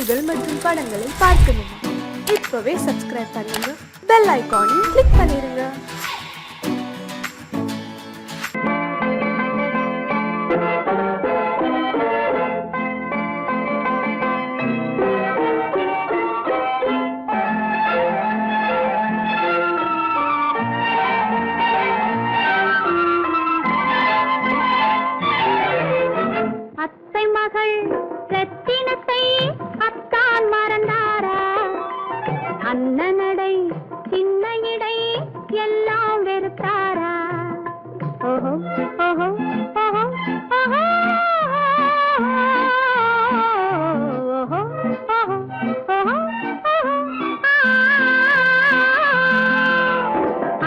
செய்திகள் மற்றும் படங்களை பார்க்கணுமா? இப்பவே சப்ஸ்கிரைப் பண்ணுங்க, பெல் ஐகானையும் கிளிக் பண்ணிருங்க. அண்ணனடை சின்ன இடை எல்லாம் வெறுத்தாரா? ஓஹோ ஓஹோ ஓஹோ ஓஹோ ஓஹோ ஓஹோ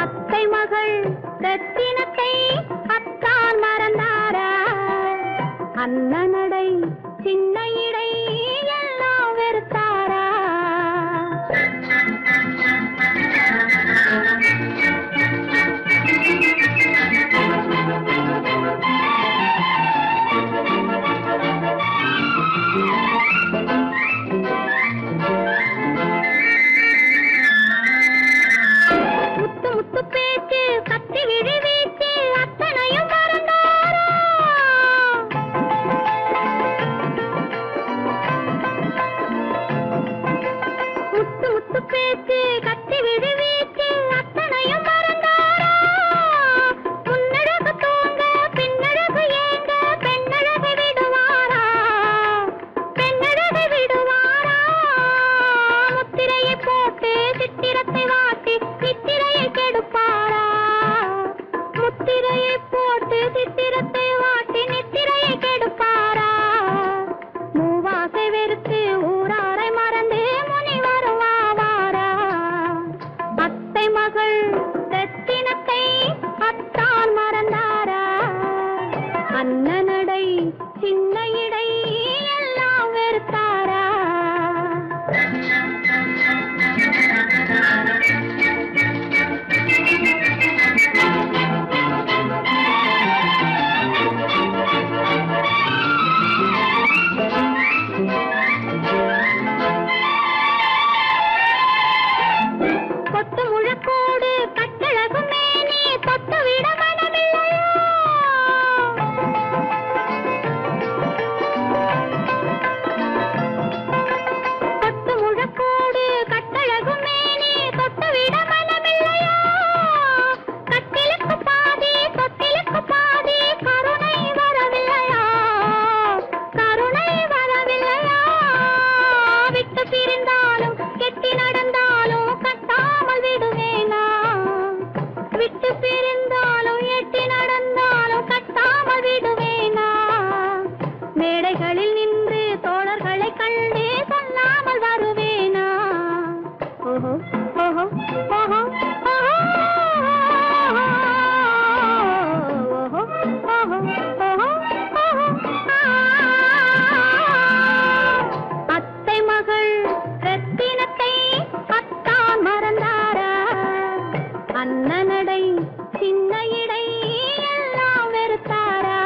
அத்தை மகள் ரத்தினத்தை அத்தான் மறந்தாரா? அண்ணனடை சின்ன இடை எல்லாம் வெறுத்தாரா? முத்து முத்து பேச்சு கத்தி விழி வீச்சு அத்தனையும் மறந்தாரா? முத்து முத்து பேச்சு கத்தி விழி வீச்சு அத்தனையும் மறந்தாரா? முன்னழகு தூங்க பின்னழகு ஏங்க பெண்ணழகு விடுவாரா? பெண்ணழகு விடுவாரா? முத்திரையை போட்டு சித்திரத்தை வாட்டி நித்திரையை கெடுப்பாரா? முத்திரையை போட்டு சித்திரத்தை வாட்டி நித்திரையை கெடுப்பாரா? மூவாசை வெறுத்து ஊராரை மறந்து முனி வருவாரா? அத்தை மகள் ரத்தினத்தை அத்தான் மறந்தாரா? அண்ணனடை சின்ன இடை எல்லாம் வெறுத்தாரா? கொத்து முழக்கோடு கட்டழகு மேனி தொட்டு விட மனமில்லையா? கொத்து முழக்கோடு கட்டழகு மேனி தொட்டு விட மனமில்லையா? கட்டிலுக்கு பாதி தொட்டிலுக்கு பாதி கருணை வரவில்லையா? கருணை வரவில்லையா? விட்டு பிரிந்தாலும் கெட்டி நடந்தாலும் கட்டாமல் விடுவேனா? விட்டு பிரிந்தாலும் எட்டி நடந்தாலும் கட்டாமல் விடுவேனா? மேடைகளில் நின்று தோழர்களை கண்டு சொல்லாமல் வருவேனா? ஓஹோ ஓஹோ ஓஹோ அத்தை மகள் ரத்தினத்தை அத்தான் மறந்தாரா? அண்ணனடை சின்ன இடை எல்லாம் வெறுத்தாரா?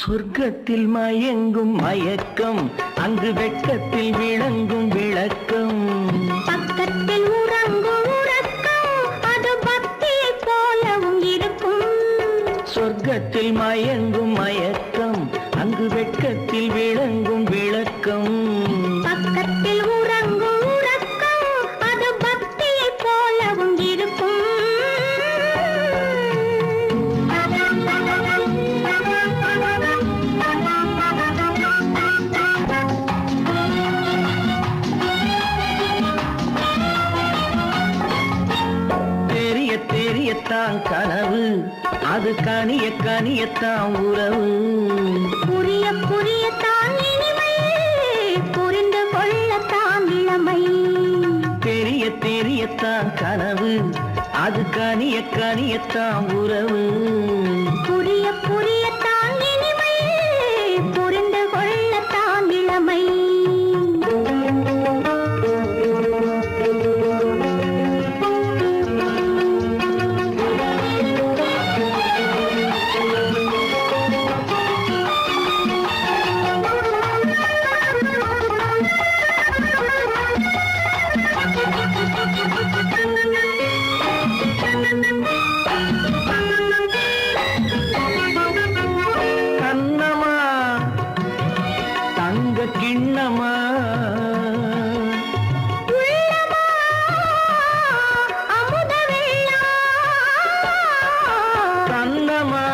சொர்க்கத்தில் மயங்கும் மயக்கம், அங்கு வெட்கத்தில் விளங்கும் விளக்கம். பக்கத்தில் உறங்கும் உறக்கம், அது பக்தியை போலவும் இருக்கும். சொர்க்கத்தில் மயங்கும் மயக்கம், அங்கு வெட்கத்தில் விளங்கும் விளக்கம். பக்கத்தில் உறங்கும் உறக்கம், அது பக்தியை போலவும் இருக்கும். தெரியத்தான் கனவு, அது கனிய கனியத்தான் உறவு. புரிய புரியத்தான் இனிமை, புரிந்து கொள்ளத்தான் இளமை. தெரிய தெரியத்தான் கனவு, அது கனிய கனியத்தான் உறவு. புரிய புரியத்தான் இனிமை, புரிந்து கொள்ளத்தான் இளமை. கண்ணமா தங்க கிண்ணமா, உள்ளமா அமுத வெள்ளம். கண்ணமா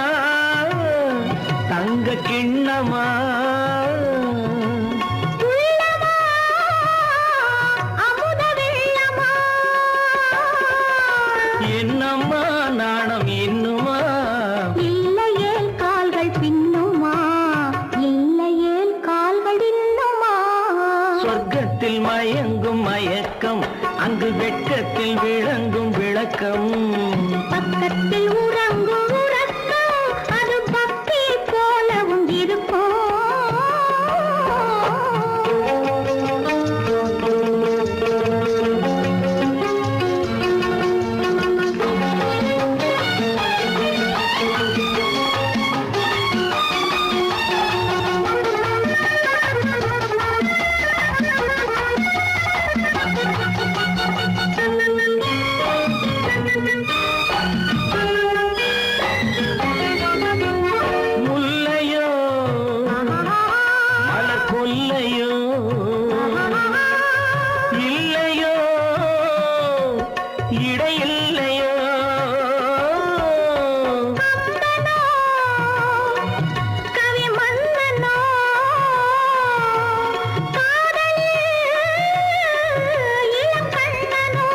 தங்க கிண்ணமா, உள்ளமா அமுத வெள்ளமா. என்னம்மா நாணம் இன்னுமா, இல்லையேல் கால்கள் பின்னுமா, இல்லையேல் கால்கள் இன்னுமா. சொர்க்கத்தில் மயங்கும் மயக்கம், அங்கு வெட்கத்தில் விளங்கும் விளக்கம். பக்கத்தில் உறங்கும் உறக்கம், அது பக்தியை போலவும் இருக்கும். முல்லையோ மலர் கொல்லையோ, இல்லையோ இடையில்லையோ. கவி மன்னனோ காதலில் இளம் கண்ணனோ.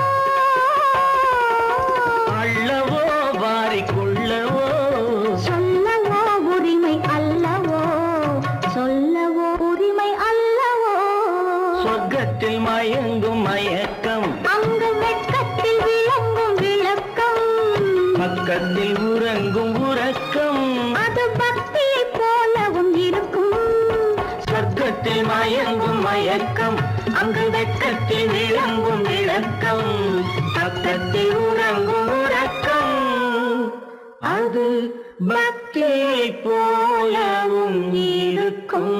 அள்ளவோ வாரிக்கொள்ளவோ, சொல்லவோ உரிமை அல்லவோ, சொல்லவோ உரிமை அல்லவோ. சொர்க்கத்தில் மயங்கும் மயக்கம், அங்கு வெட்கத்தில் விளங்கும் விளக்கம். பக்கத்தில் உறங்கும் உறக்கம். அது பக்தியை போலவும் இருக்கும். சொர்க்கத்தில் மயங்கும் மயக்கம், அங்கு வெட்கத்தில் விளங்கும் விளக்கம். பக்கத்தில் உறங்கும் உறக்கம், அது பக்தியை போலவும் இருக்கும்.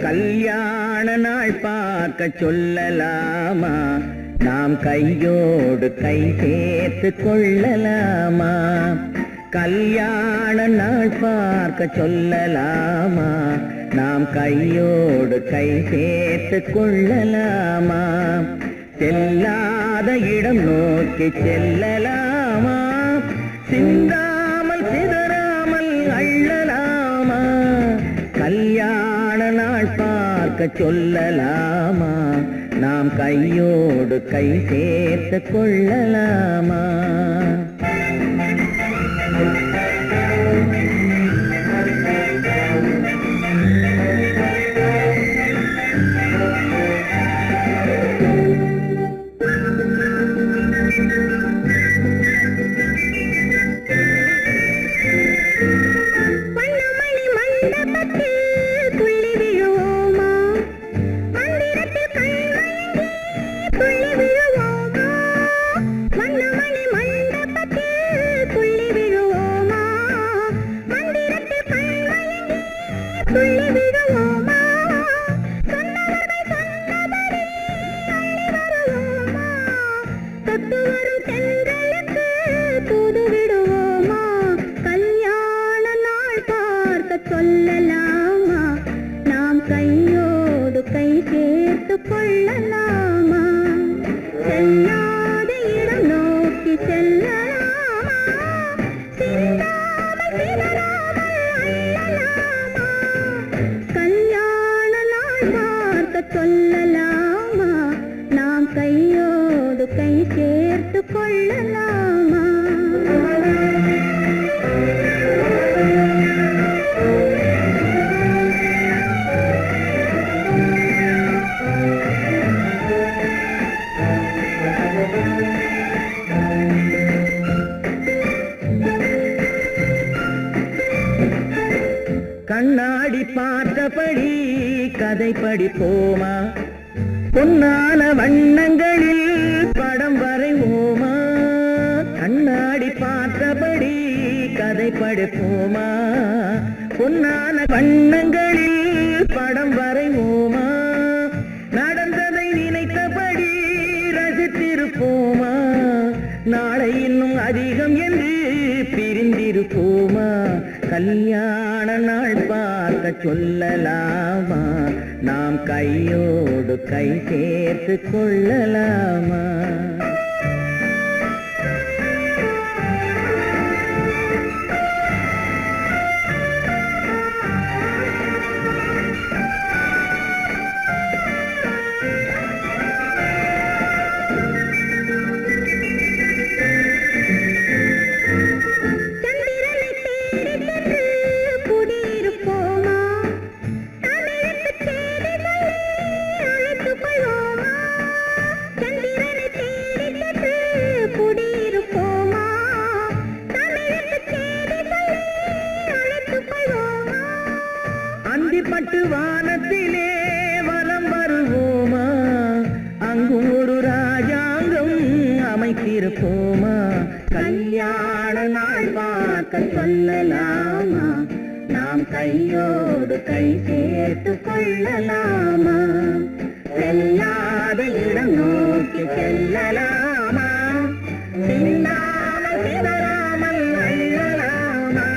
கல்யாண நாள் பார்க்க சொல்லலாமா, நாம் கையோடு கை சேர்த்து கொள்ளலாமா. கல்யாண நாள் பார்க்க சொல்லலாமா, நாம் கையோடு கை சேர்த்து கொள்ளலாமா. செல்லாத இடம் நோக்கி செல்லலாமா, சிந்தாமல் சிதறாமல் அள்ளலாமா. கல்யாண நாள் பார்க்க சொல்லலாமா, நாம் கையோடு கை சேர்த்து கொள்ளலாமா. வண்ணமணி மண்டபத்தில் துள்ளி விழுவோமா, மந்திரத்தில் கண்மயங்கி துள்ளி விழுவோமா. வண்ணமணி மண்டபத்தில் துள்ளி விழுவோமா, மந்திரத்தில் கண்மயங்கி துள்ளி விழுவோமா. சொன்னவர்கள் சொன்னபடி அள்ளி வருவோமா, தொட்டு வரும் தென்றலுக்கு தூது விடுவோமா. கல்யாண நாள் பார்க்க சொல்லலாமா, நாம் கையோடு கை சேர்த்து கொள்ளலாமா. செல்லாத இடம் நோக்கி செல்லலாமா, சிந்தாமல் சிதறாமல் அள்ளலாமா. கல்யாண நாள் பார்க்க சொல்லலாமா நாம் கையோடு கை சேர்த்து கொள்ளலாமா கண்ணாடி பார்த்தபடி கதை படிப்போமா பொன்னான வண்ணங்களில் படம் வரைவோமா கண்ணாடி பார்த்தபடி கதை படிப்போமா பொன்னான வண்ணங்களில் படம் வரைவோமா நடந்ததை நினைத்தபடி ரசித்திருப்போமா நாளை இன்னும் அதிகம் என்று பிரிந்திருப்போமா கல்யாண நாள் பார்க்க சொல்லலாமா நாம் கையோடு கை சேர்த்து கொள்ளலாமா அந்திப்பட்டு வானத்திலே வலம் வருவோமா அங்கும் ஒரு ராஜாங்கம் அமைத்திருப்போமா கல்யாண நாள் பார்க்க சொல்லலாமா நாம் கையோடு கை சேர்த்து கொள்ளலாமா செல்லாத இடம் நோக்கி செல்லலாமா சிந்தாமல் சிதறாமல் அள்ளலாமா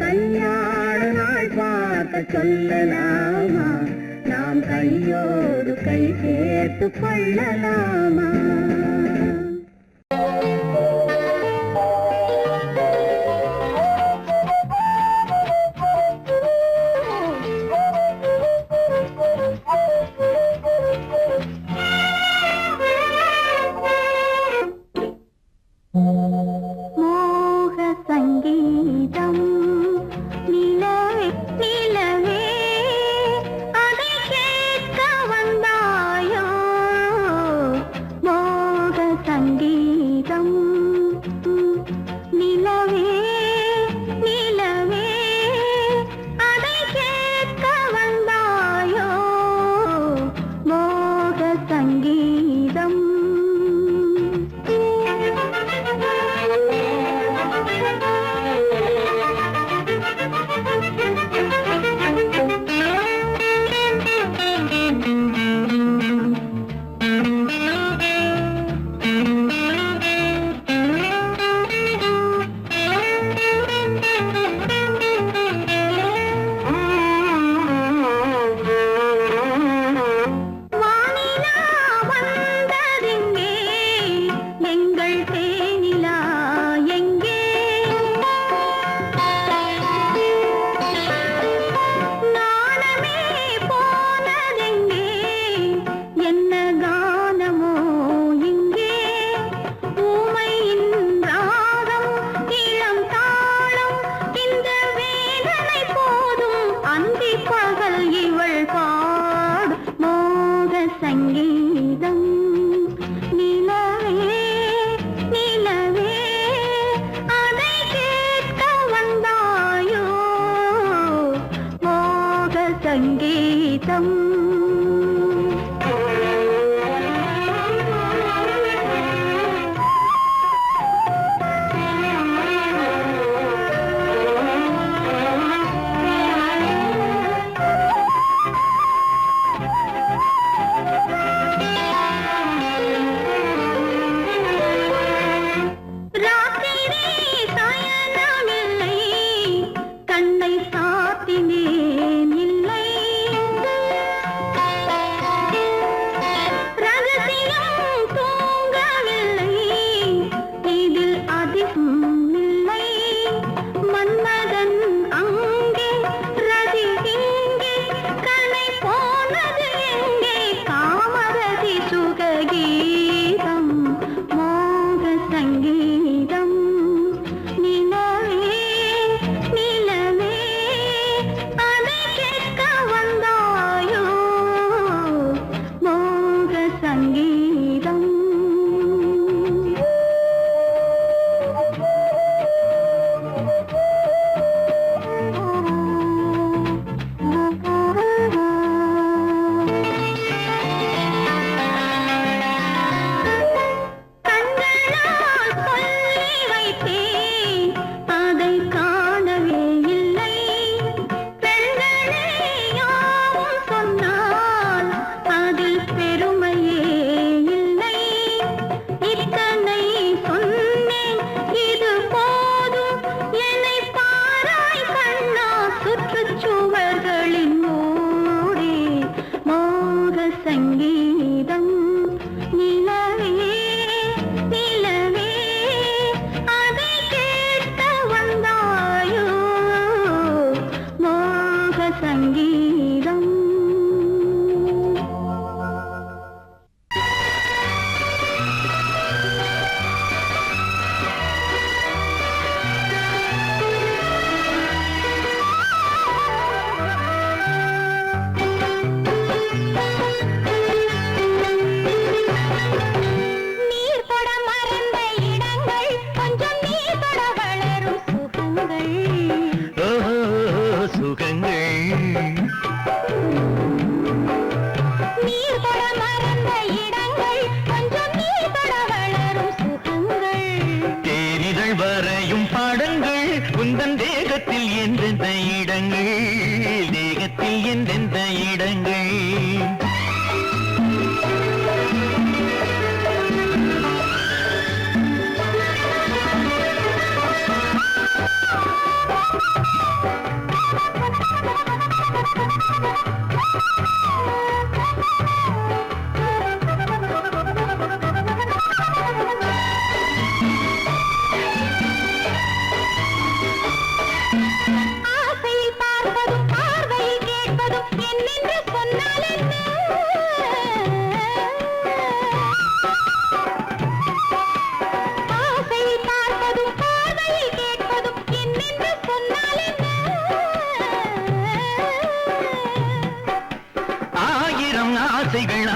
கல்யாண நாள் பார்க்க சொல்லலாமா நாம் கையோடு கை சேர்த்து கொள்ளலாமா கண்ணை சாத்தினேன் இல்லை சங்கீதம் நிலவே நிலவே அதை கேட்க வந்தாயோ மோக சங்கீதம். உந்தன் தேகத்தில் எந்தெந்த இடங்கள் தேகத்தில் எந்தெந்த இடங்கள்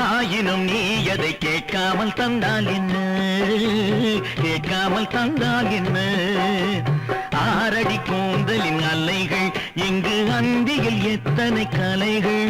ஆயினும் நீ அதை கேட்காமல் தந்தால் என்ன கேட்காமல் தந்தால் என்ன ஆரடி கூந்தலின் அலைகள் இங்கு அந்தியில் எத்தனை கலைகள்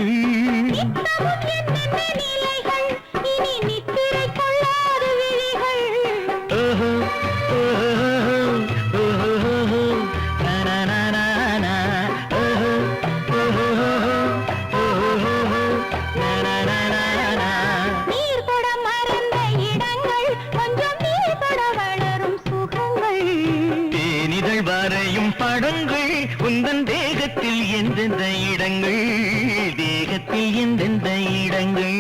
படங்கள் உந்தன் தேகத்தில் எந்தெந்த இடங்கள் தேகத்தில் எந்தெந்த இடங்கள்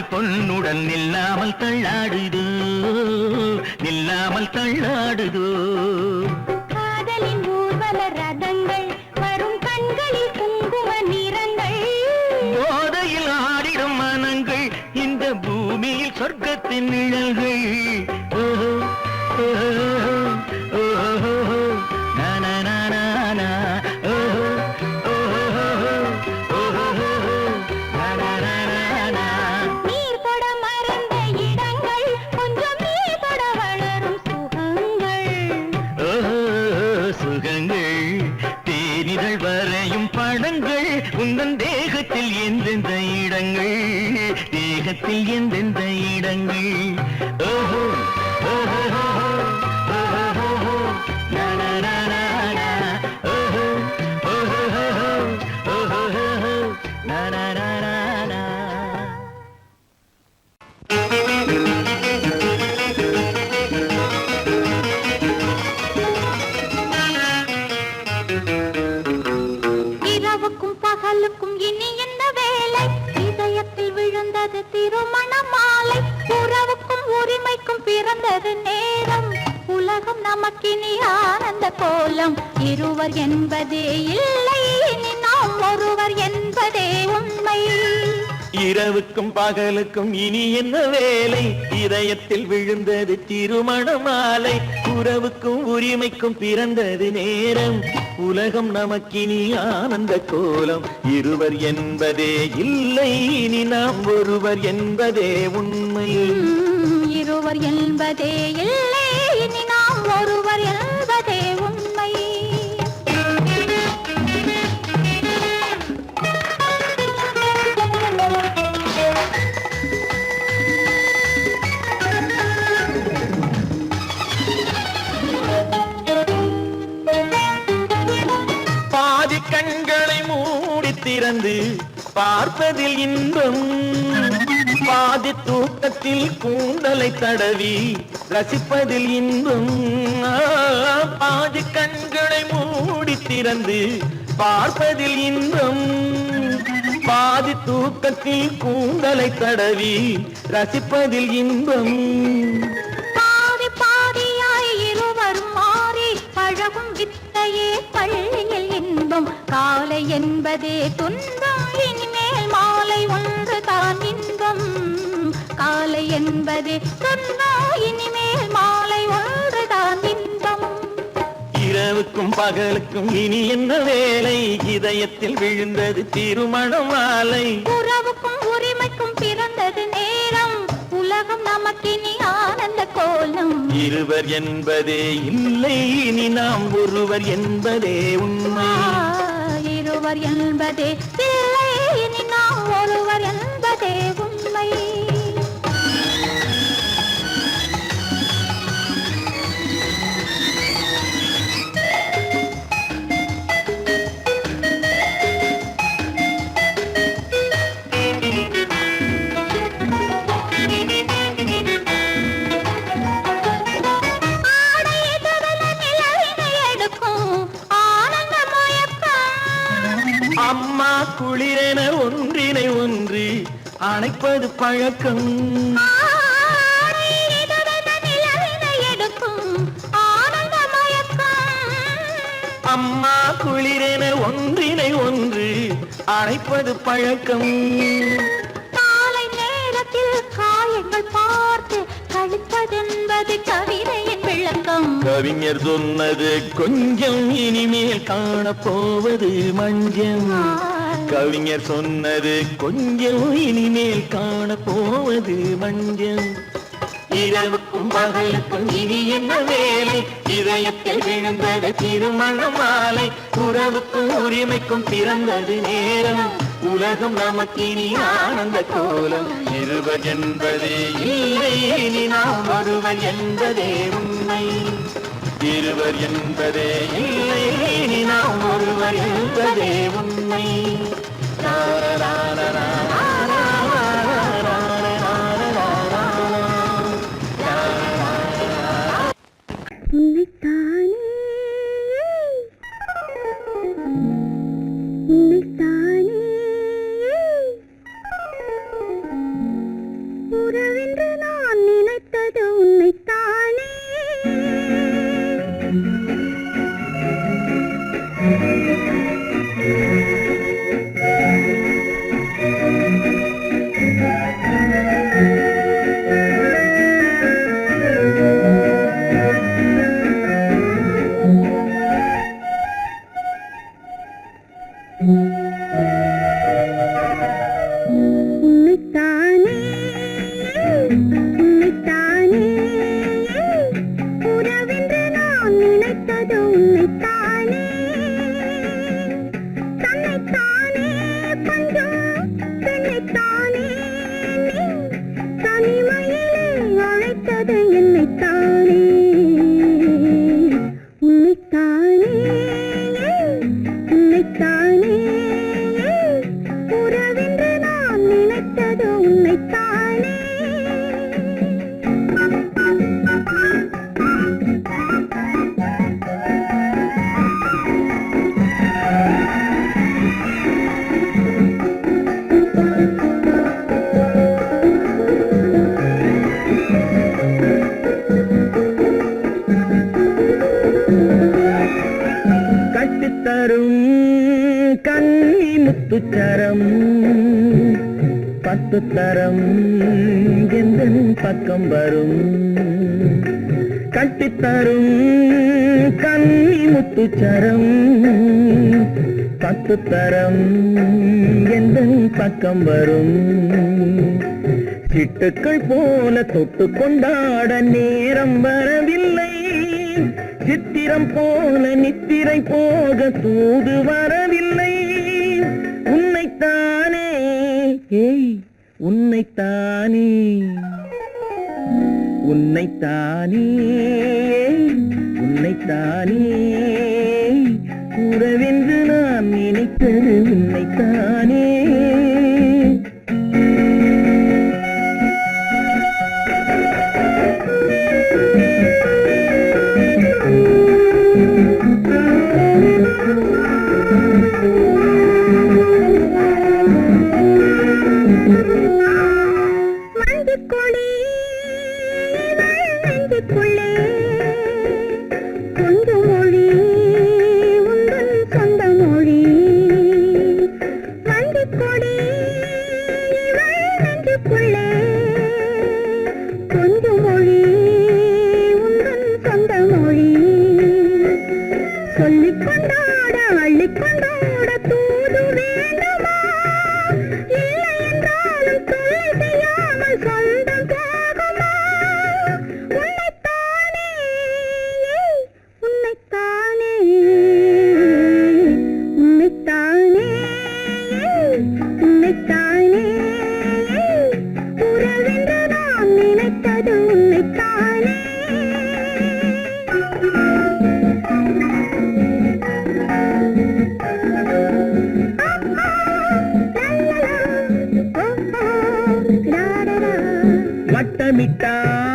பொன்னுடன் நில்லாமல் தள்ளாடுதோ நில்லாமல் தள்ளாடுதோ காதலின் ஊர்வல ரதங்கள் வரும் கண்களில் குங்கும நிறங்கள் போதையில் ஆடிடும் மனங்கள் இந்த பூமியில் சொர்க்கத்தின் நிழல்கள் உந்தன் தேகத்தில் எந்தெந்த இடங்கள் தேகத்தில் எந்தெந்த இடங்கள் ஓஹோ ஓஹோ திருமண மாலை உறவுக்கும் உரிமைக்கும் பிறந்தது நேரம் உலகம் நமக்கினி ஆனந்த கோலம் இருவர் என்பதே இல்லை இனி நாம் ஒருவர் என்பதே உண்மை இரவுக்கும் பகலுக்கும் இனி என்ன வேலை, இதயத்தில் விழுந்தது திருமண மாலை. உறவுக்கும் உரிமைக்கும் பிறந்தது நேரம், உலகம் நமக்கினி ஆனந்த கோலம். இருவர் என்பதே இல்லை, இனி நாம் ஒருவர் என்பதே உண்மை. இருவர் என்பதே இல்லை, இனி நாம் ஒருவர் என்பதே உண்மை. பாதி கண்களை மூடி திறந்து பார்ப்பதில் இன்பம், பாதி தூக்கத்தில் கூந்தலை தடவி ரசிப்பதில் இன்பம். பாதி கண்களை மூடி திறந்து பார்ப்பதில் இன்பம், பாதி தூக்கத்தில் கூந்தலை தடவி ரசிப்பதில் இன்பம். பாதி பாதியாய் இருவரும் மாறி பழகும் வித்தையே பள்ளியில் இன்பம். காலை என்பதே துன்பம், இனிமேல் மாலை ஒன்று தான் இன்பம். காலை என்பதே துன்பம், இனிமேல் மாலை ஒன்று தான் இன்பம். இரவுக்கும் பகலுக்கும் இனி என்ன வேலை, இதயத்தில் விழுந்தது திருமண மாலை. உறவுக்கும் உரிமைக்கும் பிறந்தது நேரம், உலகம் நமக்கினி ஆனந்த கோலம். இருவர் என்பதே இல்லை, இனி நாம் ஒருவர் என்பதே உண்மை. இருவர் என்பதே இல்லை, இனி நாம் ஒருவர் என்பதே உண்மை. அம்மா குளிரென ஒன்றினை ஒன்று அணைப்பது பழக்கம், அம்மா குளிரென ஒன்றினை ஒன்று அணைப்பது பழக்கம். காலை நேரத்தில் காயங்கள் பார்த்து கழிப்பதென்பது கவிதையின் விளக்கம். கவிஞர் சொன்னது கொஞ்சம், இனிமேல் காணப்போவது மஞ்சம். கவிஞர் சொன்னது கொஞ்சம், இனிமேல் காணப்போவது மஞ்சம். இரவுக்கும் பகலுக்கும் இனி என்ன வேலை, இதயத்தில் விழுந்தது திருமண மாலை. உறவுக்கும் உரிமைக்கும் பிறந்தது நேரம், உலகம் நமக்கினி ஆனந்த கோலம். இருவர் என்பதே இல்லை, இனி நாம் ஒருவர் என்பதே உண்மை. இருவர் என்பதே இல்லை, இனி நாம் ஒருவர் என்பதே உண்மை. உன்னைத்தானே உன்னைத்தானே உறவென்று நான் நினைத்தது உன்னைத்தானே. உன்னைத்தானே உன்னைத்தானே உறவென்று நான் நினைத்தது உன்னைத்தானே. தன்னைத்தானே கொஞ்சம் தன்னைத்தானே நீ தனிமையிலே அழைத்தது என்னைத்தானே. உன்னைத்தானே உன்னைத்தானே உறவென்று நான் நினைத்தது உன்னைத்தானே. கட்டுத்தரம் எந்தன் பக்கம் வரும் கட்டித்தரும் கன்னி முத்துச்சரம் கட்டுத்தரம் எந்தன் பக்கம் வரும் சிட்டுக்கள் போல தொட்டு கொண்டாட நேரம் வரவில்லை சித்திரம் போல நித்திரை போக தூது வரவில்லை உன்னைத்தானே ஏய் உன்னைத்தானே உன்னைத்தானே உன்னைத்தானே உறவென்று நான் நினைத்தது உன்னைத்தானே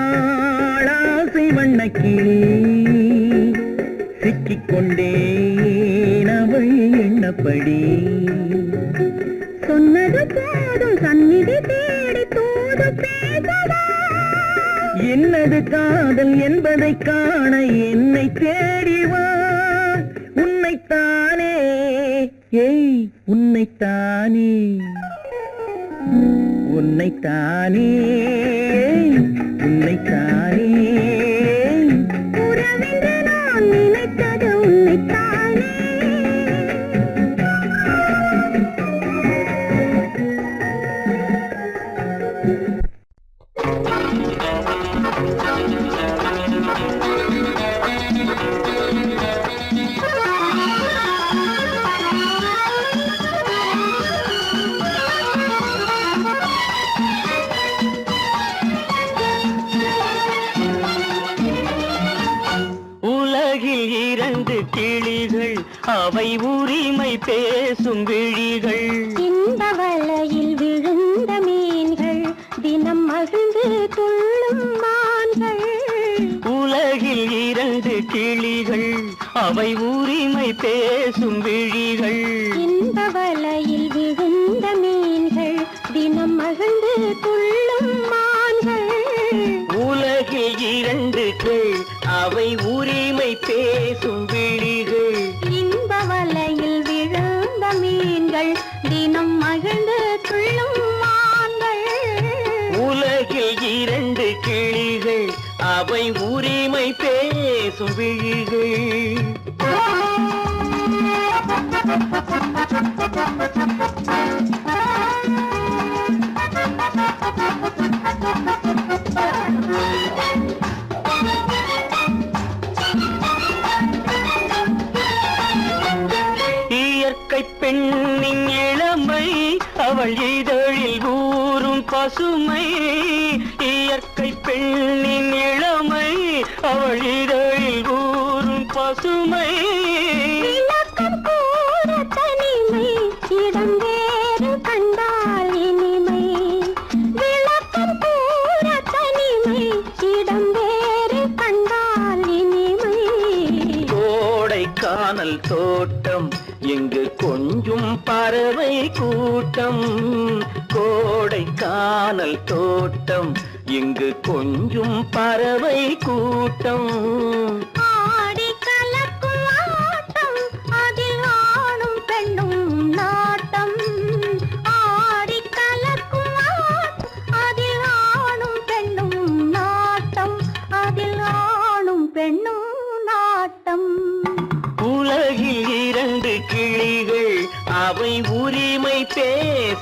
வட்டமிட்டாளாசை வண்ணக்கிளி சிக்கிக்கொண்டேன் அவள் எண்ணப்படி சொன்னது போதும் சந்நிதி தேடி தூது பேசவா என்னது காதல் என்பதை காண என்னை தேடிவா உன்னைத்தானே ஏய் உன்னைத்தானே உன்னைத்தானே உன்னைத்தானே உறவென்று நான் நினைத்தது உன்னைத்தானே கிளிகள் அவை உரிமை பேசும் விழிகள் இந்த வலையில் விழுந்த மீன்கள் தினம் மகிழ்ந்து துள்ளும் மான்கள் உலகில் 2 கிளிகள் அவை உரிமை பேசும் விழிகள் இந்த வலையில் விழுந்த மீன்கள் தினம் மகிழ்ந்து துள்ளும் மான்கள் உலகில் 2 கிளி அவை உரிமை பேசும் விழிகள் இன்ப வலையில் விழுந்த மீன்கள் தினம் மகிழ்ந்து துள்ளும் மான்கள் உலகில் 2 கிளிகள் அவை உரிமை பேசும் விழிகள் இயற்கை பெண்ணின் இளமை அவள் இதழில் ஊறும் பசுமை இயற்கை பெண்ணின் இளமை அவள் இதழில் ஊறும் பசுமை விளக்கம் கூற தனிமை இடம் வேறு கண்டால் இனிமை விளக்கம் கூற தனிமை இடம் வேறு கண்டால் இனிமை கோடைக்கானல் தோட்டம் எங்கு கொஞ்சும் பறவை கூட்டம் கோடைக்கானல் தோட்டம் எங்கு கொஞ்சும் பறவை கூட்டம் ஆடி கலக்கும் ஆட்டம் அதில் ஆணும் பெண்ணும் நாட்டம் ஆடி கலக்கும்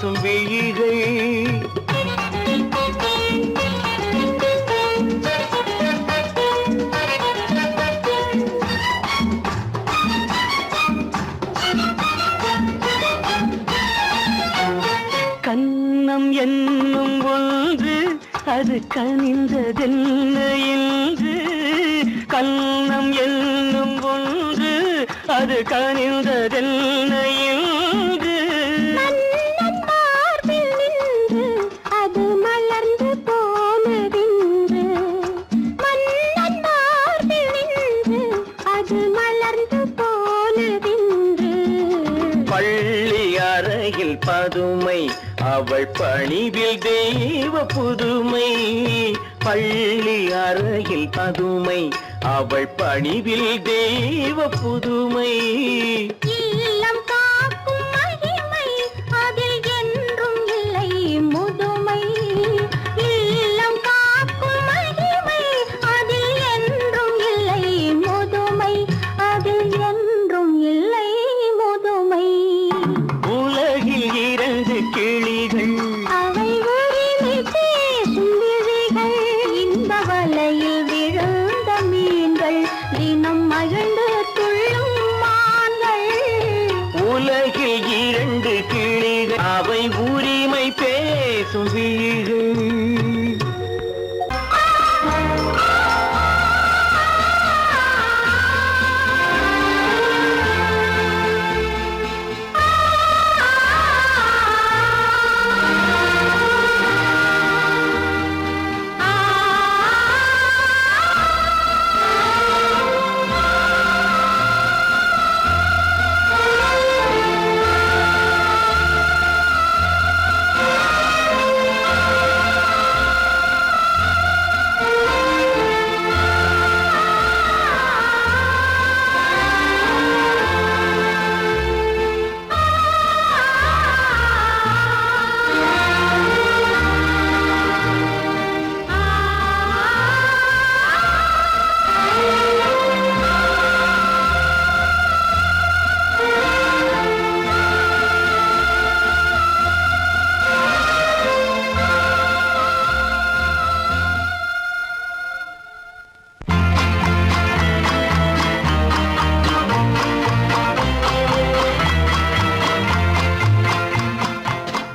பேசும் விழிகள். கன்னம் என்னும் ஒன்று அது கனிந்ததென்ன என்று. கன்னம் என்னும் ஒன்று அது கனிந்ததென்ன என்று. மன்னன் மார்பில் நின்று அது மலர்ந்து போனதென்று. மன்னன் மார்பில் நின்று அது மலர்ந்து போனதென்று. பள்ளி அறையில் பதுமை அவள் பணிவில் தெய்வ புதுமை. பள்ளி அறையில் பதுமை அவள் பணிவில் தெய்வ புதுமை. இல்லம் காக்கும் மகிமை அதில் என்றும் இல்லை முதுமை. இல்லம் காக்கும் மகிமை அதில் என்றும் இல்லை முதுமை. அதில் என்றும் இல்லை முதுமை. உலகில் இரண்டு கிளிகள் அவை உரிமை பேசும் விழிகள். இந்த வலையில் விழுந்த மீன்கள் தினம் மகிழ்ந்து துள்ளும் மான்கள். உலகில் இரண்டு கிளிகள் அவை உரிமை பேசும் விழிகள்.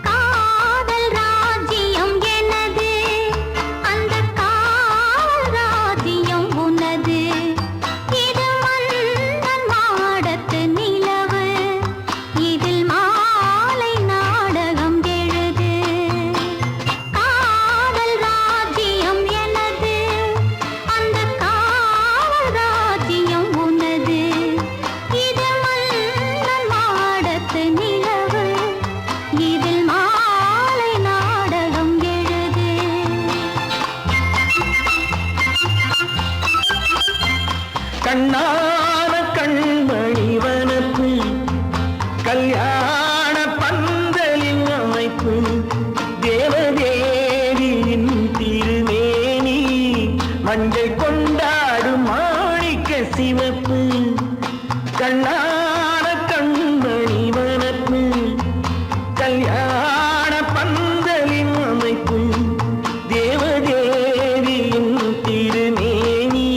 காதல் ராஜ்யம் எனது, அந்த காதல் ராஜ்யம் உனது. இது மன்னன் மாடத்து நிலவு, இதில் மாலை நாடகம் எழுது. காதல் ராஜ்யம் எனது, அந்த காதல் ராஜ்யம் உனது. இது மன்னன் மாடத்து நிலவு, இதில் மாலை நாடகம் எழுது. கண்ணான கண்மணி வனப்பு கல்யாண பந்தலின் அமைப்பு. தேவதேவியின் திருமேனி மஞ்சள் கொண்டாடும் மாணிக்க சிவப்பு. கண்ணான கண்மணி வனப்பு கல்யாண பந்தலின் அமைப்பு. தேவதேவியின் திருமேனி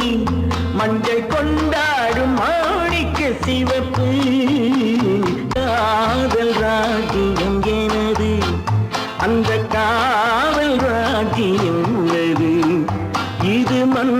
மஞ்சள் கொண்டாடும் மாணிக்க சிவப்பு. காதல் ராஜ்யம் எனது, அந்த காவல் ராஜ்யம் உள்ளது. இது மண்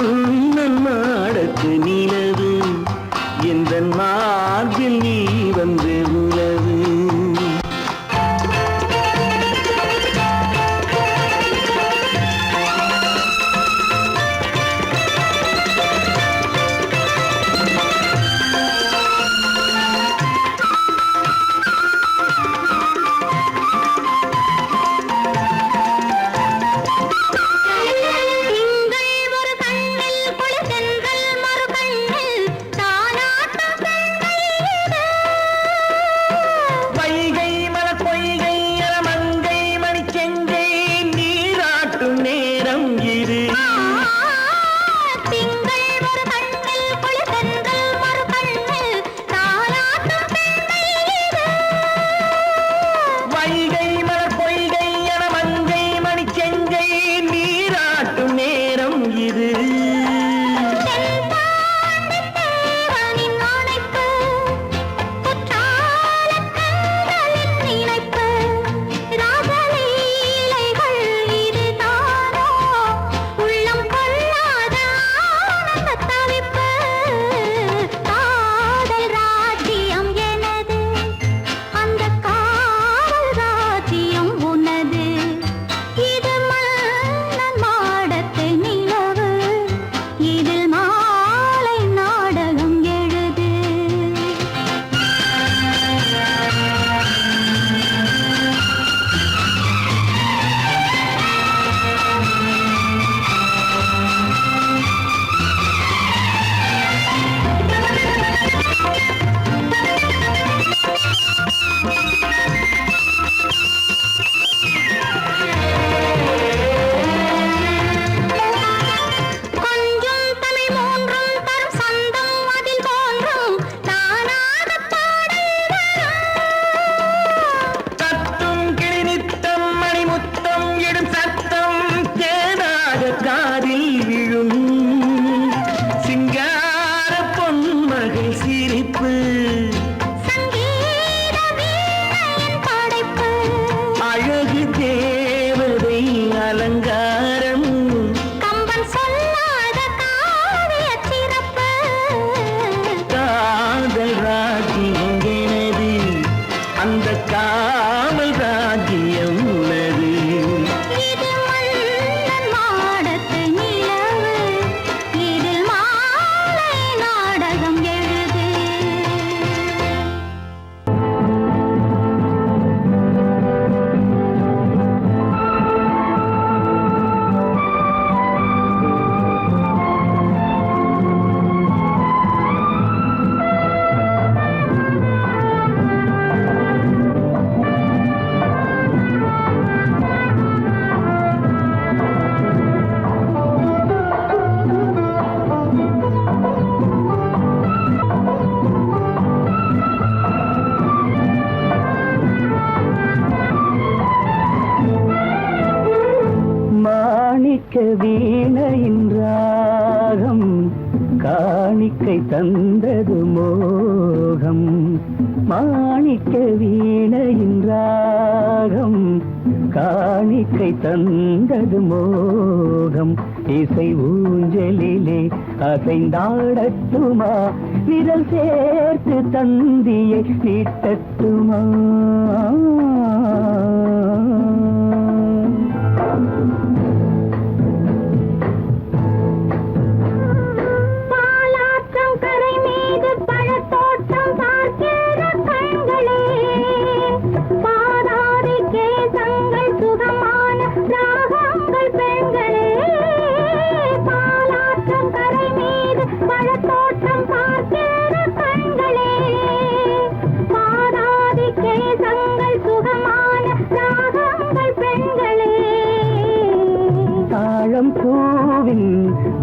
மாணிக்க வீணையின் ராகம் காணிக்கை தந்தது மோகம் மாணிக்க வீணையின் ராகம் காணிக்கை தந்தது மோகம் இசை ஊஞ்சலிலே அசைந்தாடட்டுமா விரல் சேர்த்து தந்தியை நீட்டட்டுமா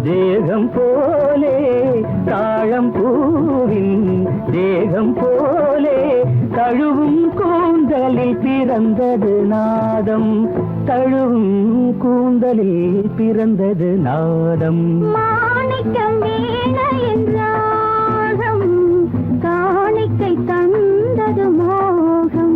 தேகம் போலே தாழம் பூவின் தேகம் போலே தழுவும் கூந்தலில் பிறந்தது நாதம் தழுவும் கூந்தலில் பிறந்தது நாதம் மாணிக்கம் வீணையின் ராகம் காணிக்கை தந்தது மோகம்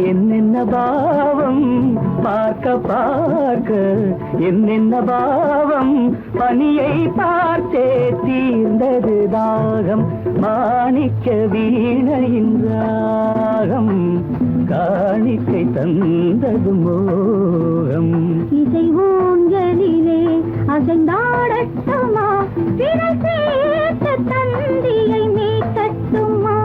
என்னென்ன பாவம் பார்க்க பார்க்க என்னென்ன பாவம் பனியை பார்த்தே தீர்ந்தது தாகம் மாணிக்க வீணையின் ராகம் காணிக்கை தந்தது மோகம் இசை ஊஞ்சலிலே அசைந்தாடட்டுமா விரல் சேர்த்து தந்தியை மீட்டட்டுமா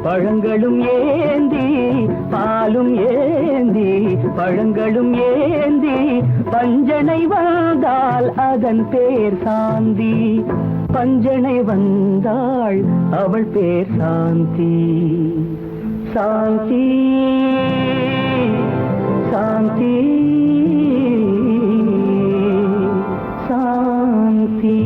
பழங்களும் ஏந்தி பாலும் ஏந்தி பழங்களும் ஏந்தி பஞ்சனை வந்தால் அதன் பேர் சாந்தி பஞ்சனை வந்தாள் அவள் பேர் சாந்தி சாந்தி சாந்தி சாந்தி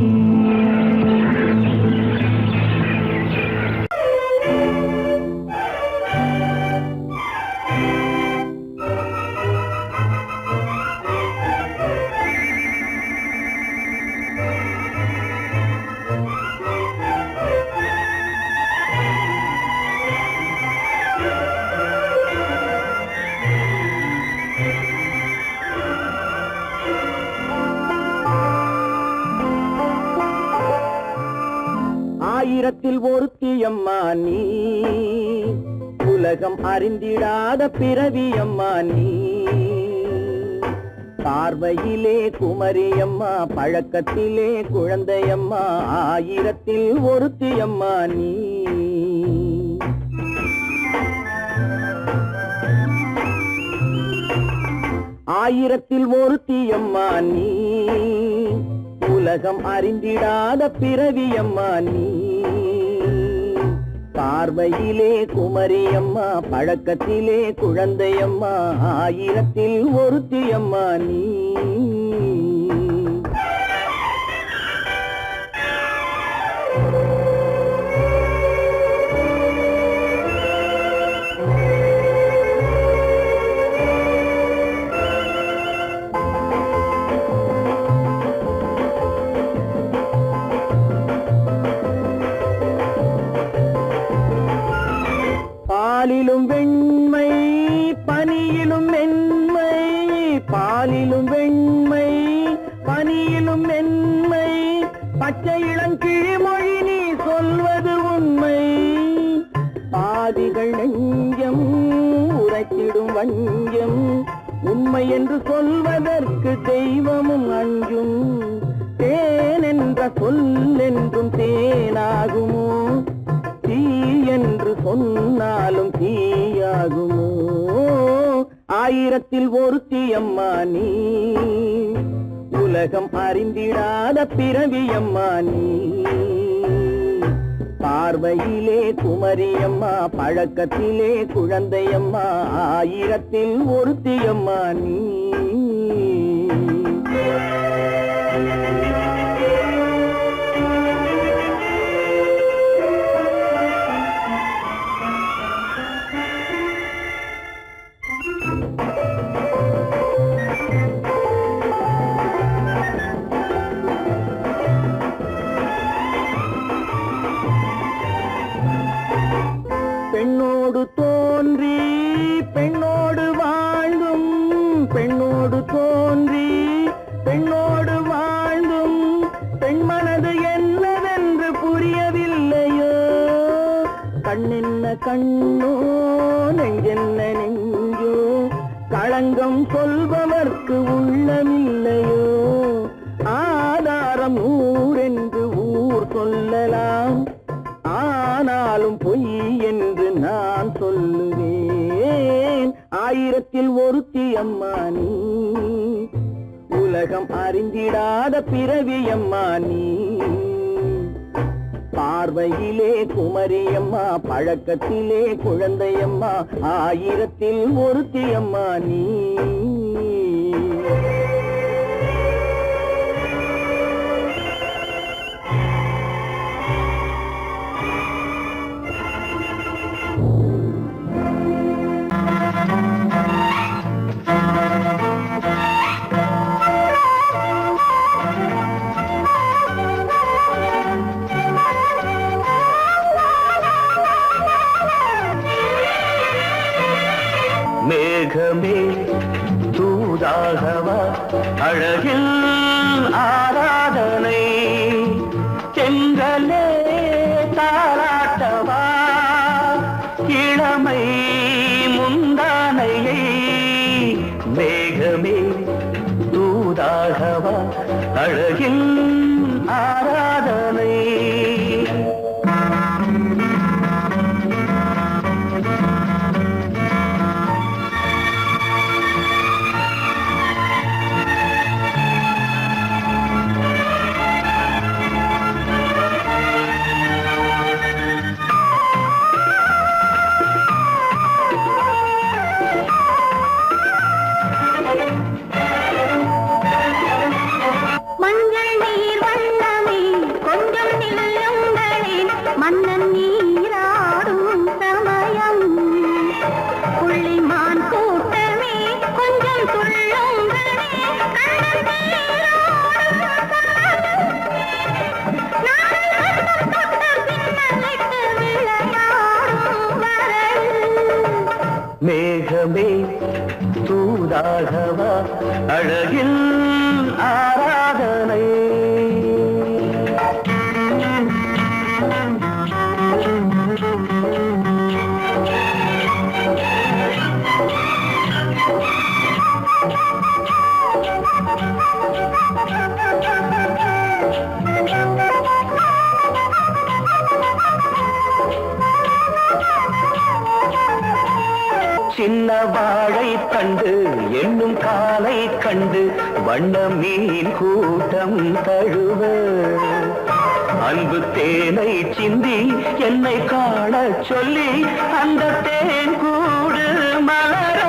ஆயிரத்தில் ஒருத்தியம்மா நீ உலகம் அறிந்திடாத பிறவியம்மா நீ பார்வையிலே குமரியம்மா பழக்கத்திலே குழந்தையம்மா ஆயிரத்தில் ஒருத்தியம்மா நீ ஆயிரத்தில் ஒருத்தியம்மா நீ உலகம் அறிந்திடாத பிறவியம்மா நீ. பார்வையிலே குமரியம்மா, பழக்கத்திலே குழந்தையம்மா, ஆயிரத்தில் ஒருத்தியம்மா நீ. பாலிலும் வெண்மை பனியிலும் மென்மை, பாலிலும் வெண்மை பனியிலும் மென்மை, பச்சை இளங்கிழிமொழி நீ சொல்வது உண்மை. பாதிகள் நெஞ்சம் உரைத்திடும் வஞ்சம், உண்மை என்று சொல்வதற்கு தெய்வமும் அஞ்சும். தேன் என்ற சொல் என்றும் தேனாகுமோ, தீ என்று சொன்னாலும் தீயாகுமோ. ஆயிரத்தில் ஒருத்தியம்மா நீ. உலகம் அறிந்திடாத பிறவியம்மா நீ. பார்வையிலே குமரியம்மா, பழக்கத்திலே குழந்தையம்மா, ஆயிரத்தில் ஒருத்தியம்மா நீ. பெண்ணோடு தோன்றி பெண்ணோடு வாழ்ந்தும், பெண்ணோடு தோன்றி பெண்ணோடு வாழ்ந்தும், பெண்மனது என்னவென்று புரியவில்லையோ. கண்ணென்ன கண்ணோ, நெஞ்சென்ன நெஞ்சோ, களங்கம் சொல்பவர்க்கு உள்ளமில்லையோ. ஆதாரம் ஊரென்று ஊர் சொல்லலாம், ஆனாலும் பொய் என்று நான் சொல்லுவேன். ஆயிரத்தில் ஒருத்தியம்மா நீ. உலகம் அறிந்திடாத பிறவியம்மா நீ. பார்வையிலே குமரியம்மா, பழக்கத்திலே குழந்தையம்மா, ஆயிரத்தில் ஒருத்தியம்மா நீ. மேகமே தூதாகவா, அழகில் ஆராதனை, செங்கலே தாராட்டவா, இளமை முந்தானையை. மேகமே தூதாகவா, அழகில் ஆராதனை. மஞ்சள் நீர் வண்ணமே கொஞ்சம் நில்லுங்களேன், மன்னன் நீராடும் சமயம். புள்ளிமான் கூட்டமே கொஞ்சம் துள்ளுங்களே, கண்ணன் நீராடும் பின்னலிட்டு விளையாடும் வரல். மேகமே தூதாகவா, அழகில் ஆராதனை. சின்ன வாழை கண்டு என்னும் காலை கண்டு வண்ண மீன் கூட்டம் தழுவ அன்பு தேனை சிந்தி என்னை காண சொல்லி அந்த தேன் கூடு மலர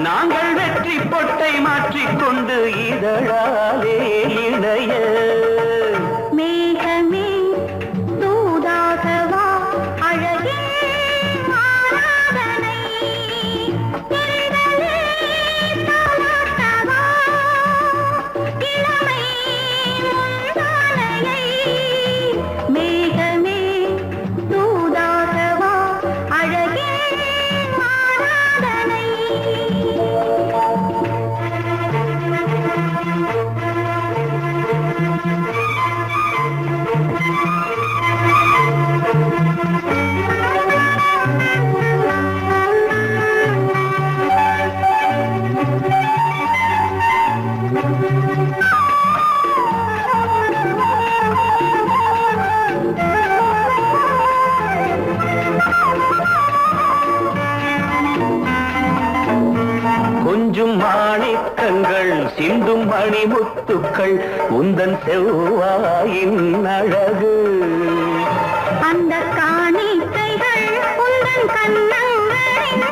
நாங்கள் வெற்றி பொட்டை மாற்றிக்கொண்டு இதழாலே இணைய மேகமே தூதாகவா அழகே ஆராதனை எழிலே தாலாட்டவா இளமை முந்தானையை மேகமே தூதாகவா அழகே ஆராதனை கொஞ்சும் மாணிக்கங்கள் சிந்தும் மணிமுத்துக்கள் உந்தன் செவ்வாயின் அழகு அந்த காணிக்கைகள் உந்தன் கண்ணங்களின்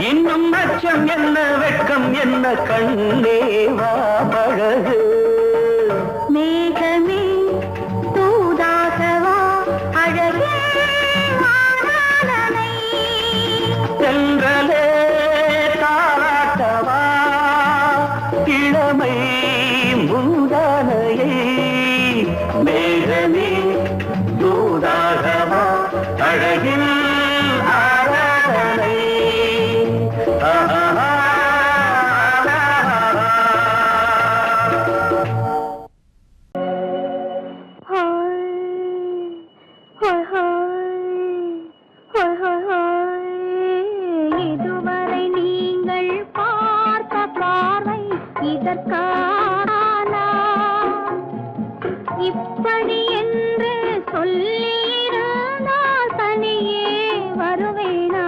இன்னும் அச்சம் என்ன வெட்கம் என்ன கண்ணேவா பழகு மேகமே தூதாகவா அழகே ஆராதனை சென்றலே தாராட்டவா இளமை முந்தானையை மேகமே தூதாகவா அழகில் ஆராதனை இதுவரை நீங்கள் பார்த்த பார்வை இதற்கான இப்படி என்று சொல்லியிருந்தால் தனியே வருவேனா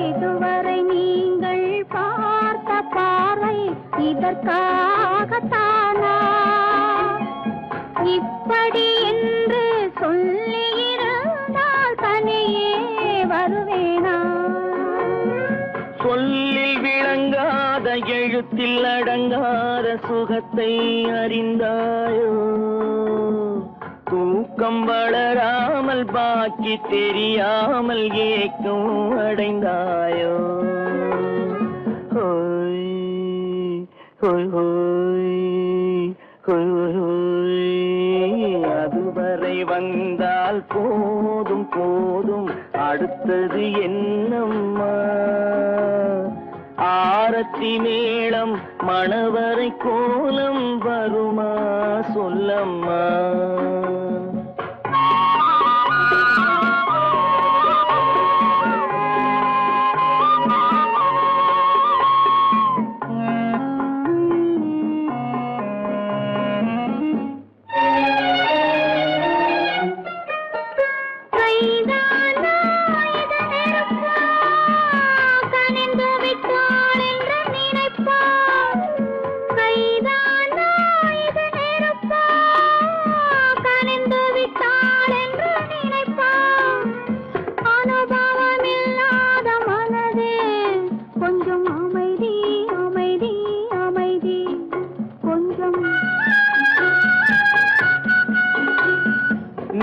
இதுவரை நீங்கள் பார்த்த பார்வை இதற்காகத்தானா இப்படி என்று சொல்லியிருந்தால் தனியே வருவேனா சொல்லில் விளங்காத எழுத்தில் அடங்காத சுகத்தை அறிந்தாயோ தூக்கம் வளராமல் பாக்கி தெரியாமல் ஏக்கம் அடைந்தாயோ ஹோய் ஹோய் ஹோய் ஹோய் ஹோய் அதுவரை வந்தால் போதும் போதும் அடுத்தது என்னம்மா ஆரத்தி மேளம் மணவரை கோலம் வருமா சொல்லம்மா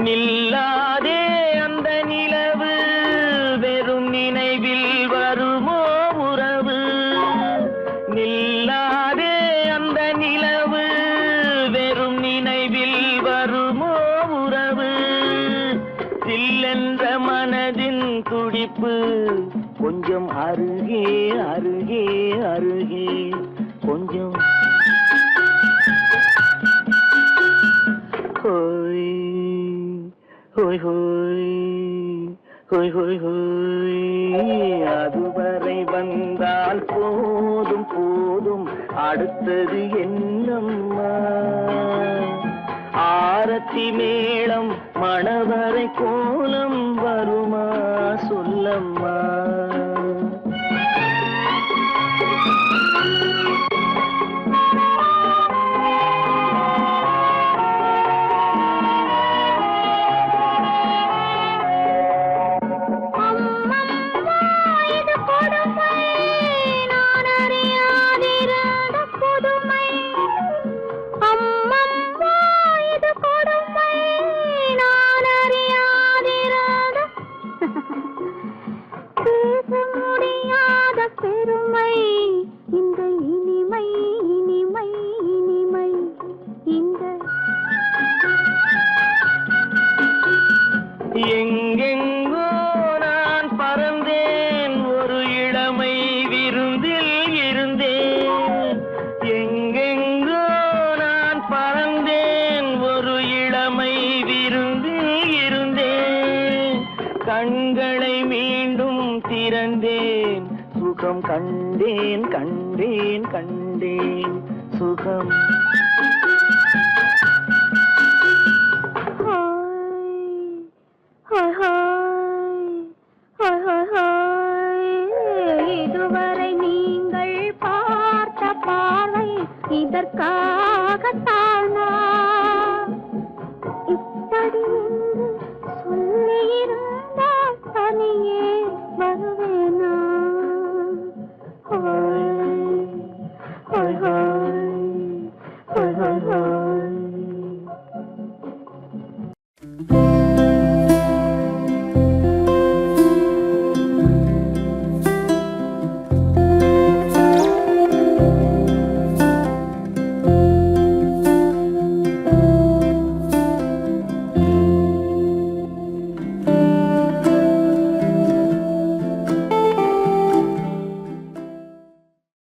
நில்லாதே அந்த நிலவு வெறும் நினைவில் வருமோ உறவு நில்லாதே அந்த நிலவு வெறும் நினைவில் வருமோ உறவு சில்லென்ற மனதின் துடிப்பு கொஞ்சம் அருகே அருகே அருகே கொஞ்சம் ஹோய் ஹோய் ஹோய் ஹோய் ஹோய் ஹோய் அதுவரை வந்தால் போதும் போதும், அடுத்தது என்னம்மா? ஆரத்தி மேளம் மணவரை கோலம் வருமா சொல்லம்மா? பெருமை இந்த இனிமை இனிமை இனிமை இந்த எங்கெங்கோ நான் பறந்தேன், ஒரு இளமை விருந்தில் இருந்தேன். எங்கெங்கோ நான் பறந்தேன், ஒரு இளமை விருந்தில் இருந்தேன். கண்களை மீண்டும் திறந்தேன், சுகம் கண்டேன் கண்டேன் கண்டேன் சுகம்.